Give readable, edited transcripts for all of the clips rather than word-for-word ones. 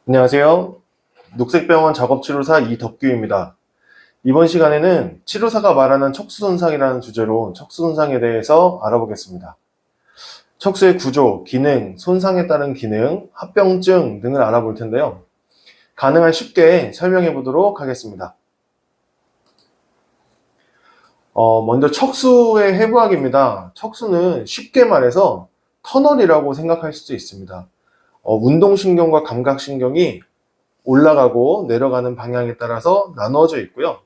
안녕하세요. 녹색병원 작업치료사 이덕규입니다. 이번 시간에는 치료사가 말하는 척수손상이라는 주제로 척수손상에 대해서 알아보겠습니다. 척수의 구조, 기능, 손상에 따른 기능, 합병증 등을 알아볼 텐데요. 가능한 쉽게 설명해 보도록 하겠습니다. 먼저 척수의 해부학입니다. 척수는 쉽게 말해서 터널이라고 생각할 수도 있습니다. 운동신경과 감각신경이 올라가고 내려가는 방향에 따라서 나누어져 있고요.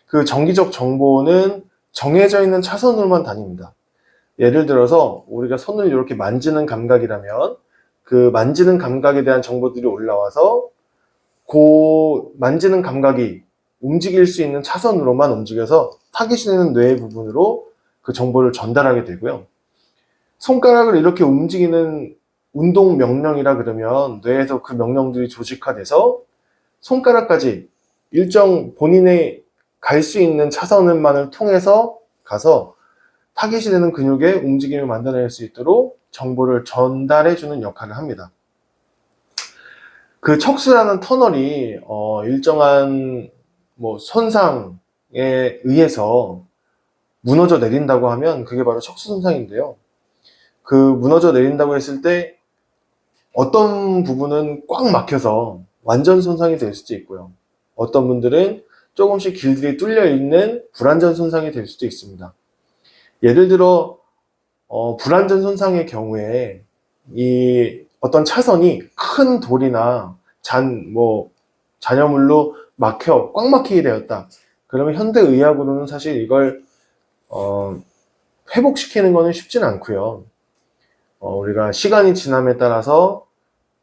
그 정기적 정보는 정해져 있는 차선으로만 다닙니다. 예를 들어서 우리가 손을 이렇게 만지는 감각이라면 그 만지는 감각에 대한 정보들이 올라와서 그 만지는 감각이 움직일 수 있는 차선으로만 움직여서 타깃이는 뇌의 부분으로 그 정보를 전달하게 되고요. 손가락을 이렇게 움직이는 운동 명령이라 그러면 뇌에서 그 명령들이 조직화돼서 손가락까지 일정 본인의 갈 수 있는 차선만을 통해서 가서 타깃이 되는 근육의 움직임을 만들어낼 수 있도록 정보를 전달해주는 역할을 합니다. 그 척수라는 터널이 일정한 손상에 의해서 무너져 내린다고 하면 그게 바로 척수 손상인데요. 그 무너져 내린다고 했을 때 어떤 부분은 꽉 막혀서 완전 손상이 될 수도 있고요. 어떤 분들은 조금씩 길들이 뚫려 있는 불완전 손상이 될 수도 있습니다. 예를 들어 불완전 손상의 경우에 이 어떤 차선이 큰 돌이나 잔여물로 꽉 막히게 되었다. 그러면 현대의학으로는 사실 이걸 회복시키는 것은 쉽진 않고요. 우리가 시간이 지남에 따라서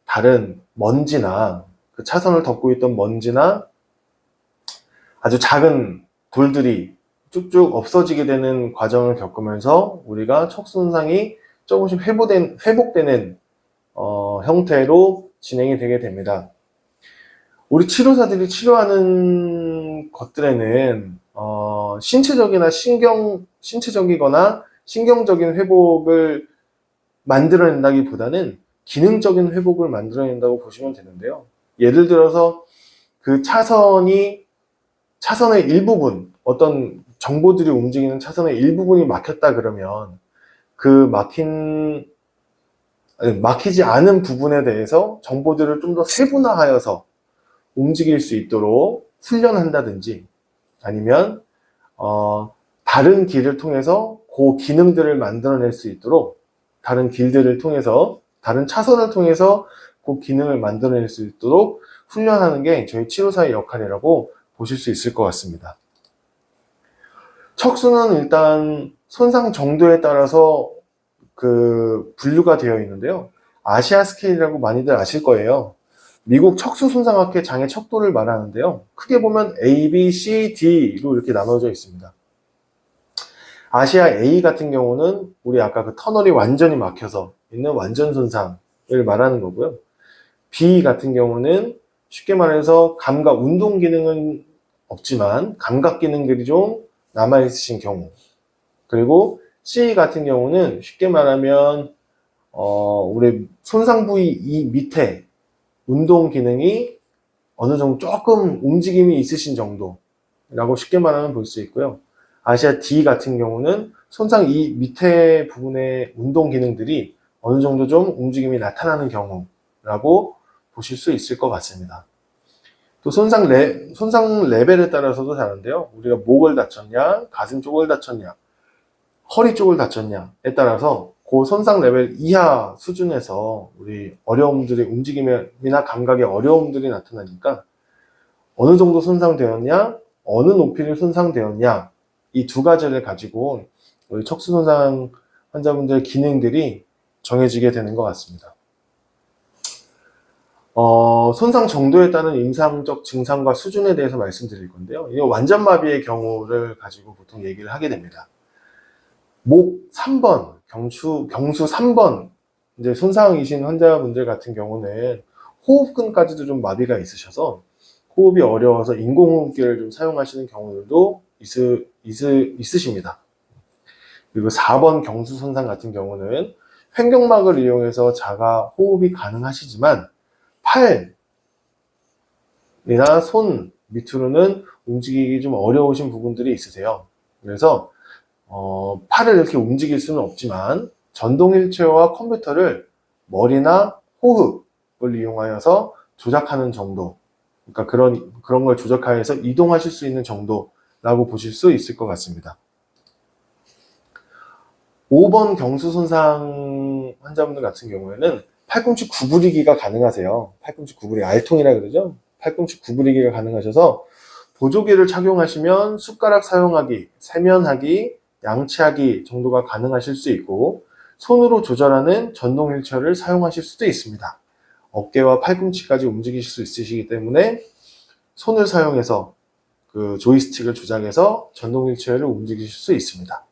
다른 먼지나 그 차선을 덮고 있던 먼지나 아주 작은 돌들이 쭉쭉 없어지게 되는 과정을 겪으면서 우리가 척수 손상이 조금씩 회복되는 형태로 진행이 되게 됩니다. 우리 치료사들이 치료하는 것들에는 신체적이거나 신경적인 회복을 만들어낸다기보다는 기능적인 회복을 만들어낸다고 보시면 되는데요. 예를 들어서 그 차선의 일부분, 어떤 정보들이 움직이는 차선의 일부분이 막혔다 그러면 그 막히지 않은 부분에 대해서 정보들을 좀 더 세분화하여서 움직일 수 있도록 훈련한다든지 아니면 다른 길을 통해서 그 기능들을 만들어낼 수 있도록 다른 길들을 통해서 다른 차선을 통해서 그 기능을 만들어낼 수 있도록 훈련하는 게 저희 치료사의 역할이라고 보실 수 있을 것 같습니다. 척수는 일단 손상 정도에 따라서 그 분류가 되어 있는데요. 아시아 스케일이라고 많이들 아실 거예요. 미국 척수손상학회 장애 척도를 말하는데요. 크게 보면 A, B, C, D로 이렇게 나눠져 있습니다. 아시아 A 같은 경우는 우리 아까 그 터널이 완전히 막혀서 있는 완전 손상을 말하는 거고요. B 같은 경우는 쉽게 말해서 운동 기능은 없지만 감각 기능들이 좀 남아있으신 경우. 그리고 C 같은 경우는 쉽게 말하면 우리 손상 부위 이 밑에 운동 기능이 어느 정도 조금 움직임이 있으신 정도라고 쉽게 말하면 볼 수 있고요. 아시아 D 같은 경우는 손상 이 밑에 부분의 운동 기능들이 어느 정도 좀 움직임이 나타나는 경우라고 보실 수 있을 것 같습니다. 또 손상 레벨에 따라서도 다른데요. 우리가 목을 다쳤냐, 가슴 쪽을 다쳤냐, 허리 쪽을 다쳤냐에 따라서 그 손상 레벨 이하 수준에서 우리 어려움들이 움직임이나 감각의 어려움들이 나타나니까 어느 정도 손상되었냐, 어느 높이를 손상되었냐 이 두 가지를 가지고 우리 척수 손상 환자분들의 기능들이 정해지게 되는 것 같습니다. 손상 정도에 따른 임상적 증상과 수준에 대해서 말씀드릴 건데요. 이 완전마비의 경우를 가지고 보통 얘기를 하게 됩니다. 목 3번, 경수 3번 이제 손상이신 환자분들 같은 경우는 호흡근까지도 좀 마비가 있으셔서 호흡이 어려워서 인공호흡기를 좀 사용하시는 경우들도 있으십니다. 그리고 4번 경수 손상 같은 경우는 횡격막을 이용해서 자가 호흡이 가능하시지만 팔, 손 밑으로는 움직이기 좀 어려우신 부분들이 있으세요. 그래서 팔을 이렇게 움직일 수는 없지만 전동 휠체어와 컴퓨터를 머리나 호흡을 이용하여서 조작하는 정도, 그러니까 그런 걸 조작하여서 이동하실 수 있는 정도라고 보실 수 있을 것 같습니다. 5번 경수 손상 환자분들 같은 경우에는 팔꿈치 구부리기가 가능하세요. 팔꿈치 구부리기, 알통이라 그러죠. 팔꿈치 구부리기가 가능하셔서 보조기를 착용하시면 숟가락 사용하기, 세면하기, 양치하기 정도가 가능하실 수 있고, 손으로 조절하는 전동 휠체어를 사용하실 수도 있습니다. 어깨와 팔꿈치까지 움직이실 수 있으시기 때문에 손을 사용해서 그 조이스틱을 조작해서 전동 휠체어를 움직이실 수 있습니다.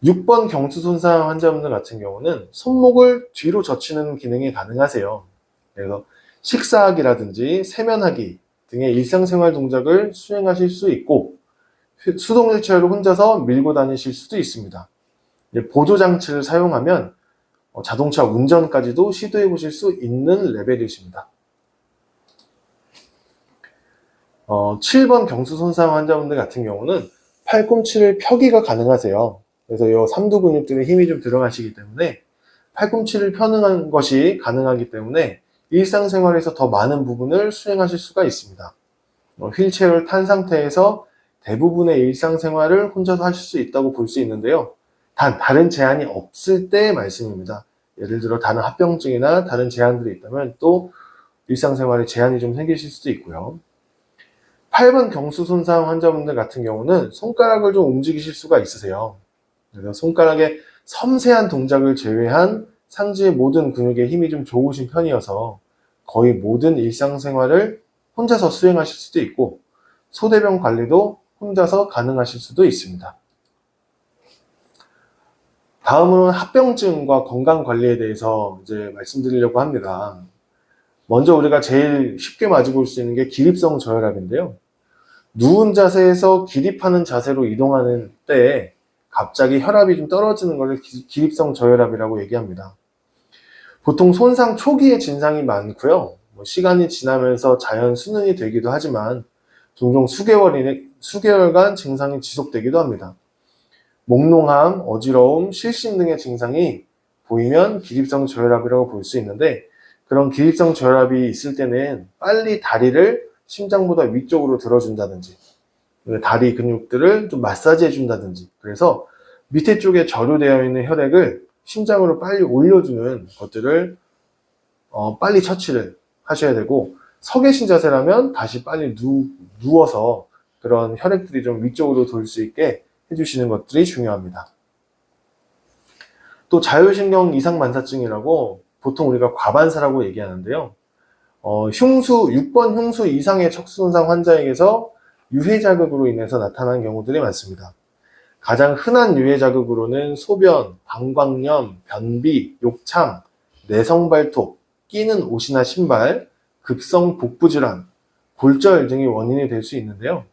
6번 경수 손상 환자분들 같은 경우는 손목을 뒤로 젖히는 기능이 가능하세요. 그래서 식사하기라든지 세면하기 등의 일상생활 동작을 수행하실 수 있고, 수동 휠체어를 혼자서 밀고 다니실 수도 있습니다. 보조장치를 사용하면 자동차 운전까지도 시도해 보실 수 있는 레벨이십니다. 7번 경수 손상 환자분들 같은 경우는 팔꿈치를 펴기가 가능하세요. 그래서 이 삼두 근육들의 힘이 좀 들어가시기 때문에 팔꿈치를 펴는 것이 가능하기 때문에 일상생활에서 더 많은 부분을 수행하실 수가 있습니다. 휠체어를 탄 상태에서 대부분의 일상생활을 혼자서 하실 수 있다고 볼 수 있는데요. 다른 제한이 없을 때의 말씀입니다. 예를 들어 다른 합병증이나 다른 제한들이 있다면 또 일상생활에 제한이 좀 생기실 수도 있고요. 8번 경수 손상 환자분들 같은 경우는 손가락을 좀 움직이실 수가 있으세요. 그래서 손가락의 섬세한 동작을 제외한 상지의 모든 근육에 힘이 좀 좋으신 편이어서 거의 모든 일상생활을 혼자서 수행하실 수도 있고, 소대병 관리도 혼자서 가능하실 수도 있습니다. 다음으로는 합병증과 건강관리에 대해서 이제 말씀드리려고 합니다. 먼저 우리가 제일 쉽게 마주볼 수 있는 게 기립성 저혈압인데요. 누운 자세에서 기립하는 자세로 이동하는 때에 갑자기 혈압이 좀 떨어지는 것을 기립성 저혈압이라고 얘기합니다. 보통 손상 초기에 진상이 많고요. 시간이 지나면서 자연 수능이 되기도 하지만 종종 수개월간 증상이 지속되기도 합니다. 몽롱함, 어지러움, 실신 등의 증상이 보이면 기립성 저혈압이라고 볼 수 있는데, 그런 기립성 저혈압이 있을 때는 빨리 다리를 심장보다 위쪽으로 들어준다든지 다리 근육들을 좀 마사지 해준다든지, 그래서 밑에 쪽에 저류되어 있는 혈액을 심장으로 빨리 올려주는 것들을 빨리 처치를 하셔야 되고, 서 계신 자세라면 다시 빨리 누워서 그런 혈액들이 좀 위쪽으로 돌 수 있게 해주시는 것들이 중요합니다. 또 자율신경 이상반사증이라고 보통 우리가 과반사라고 얘기하는데요. 6번 흉수 이상의 척수손상 환자에게서 유해자극으로 인해서 나타나는 경우들이 많습니다. 가장 흔한 유해자극으로는 소변, 방광염, 변비, 욕창, 내성발톱, 끼는 옷이나 신발, 급성 복부질환, 골절 등이 원인이 될 수 있는데요.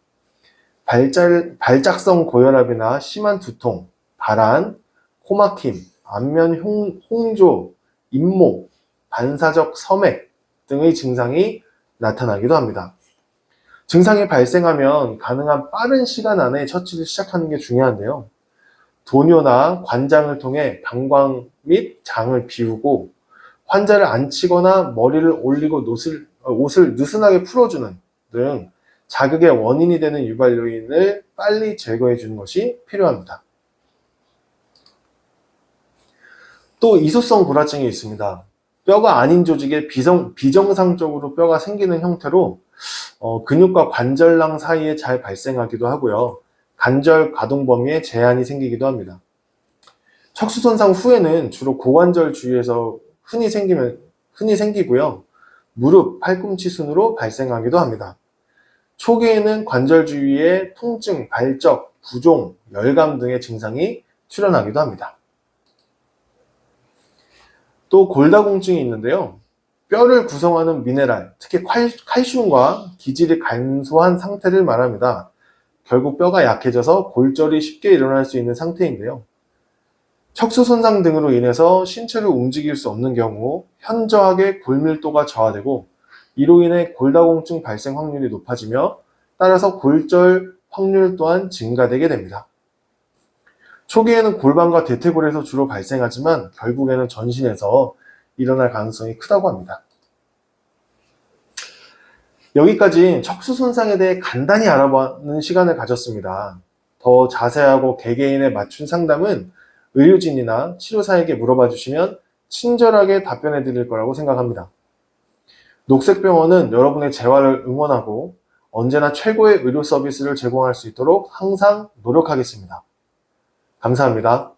발작성 고혈압이나 심한 두통, 발한, 코막힘, 안면 홍조, 인모, 반사적 섬액 등의 증상이 나타나기도 합니다. 증상이 발생하면 가능한 빠른 시간 안에 처치를 시작하는 게 중요한데요. 도뇨나 관장을 통해 방광 및 장을 비우고, 환자를 앉히거나 머리를 올리고 옷을 느슨하게 풀어주는 등 자극의 원인이 되는 유발 요인을 빨리 제거해 주는 것이 필요합니다. 또 이소성 골화증이 있습니다. 뼈가 아닌 조직에 비정상적으로 뼈가 생기는 형태로 근육과 관절낭 사이에 잘 발생하기도 하고요. 관절 가동 범위에 제한이 생기기도 합니다. 척수 손상 후에는 주로 고관절 주위에서 흔히 생기고요. 무릎, 팔꿈치 순으로 발생하기도 합니다. 초기에는 관절 주위에 통증, 발적, 부종, 열감 등의 증상이 출현하기도 합니다. 또 골다공증이 있는데요. 뼈를 구성하는 미네랄, 특히 칼슘과 기질이 감소한 상태를 말합니다. 결국 뼈가 약해져서 골절이 쉽게 일어날 수 있는 상태인데요. 척수 손상 등으로 인해서 신체를 움직일 수 없는 경우 현저하게 골밀도가 저하되고, 이로 인해 골다공증 발생 확률이 높아지며 따라서 골절 확률 또한 증가되게 됩니다. 초기에는 골반과 대퇴골에서 주로 발생하지만 결국에는 전신에서 일어날 가능성이 크다고 합니다. 여기까지 척수 손상에 대해 간단히 알아보는 시간을 가졌습니다. 더 자세하고 개개인에 맞춘 상담은 의료진이나 치료사에게 물어봐 주시면 친절하게 답변해 드릴 거라고 생각합니다. 녹색병원은 여러분의 재활을 응원하고 언제나 최고의 의료 서비스를 제공할 수 있도록 항상 노력하겠습니다. 감사합니다.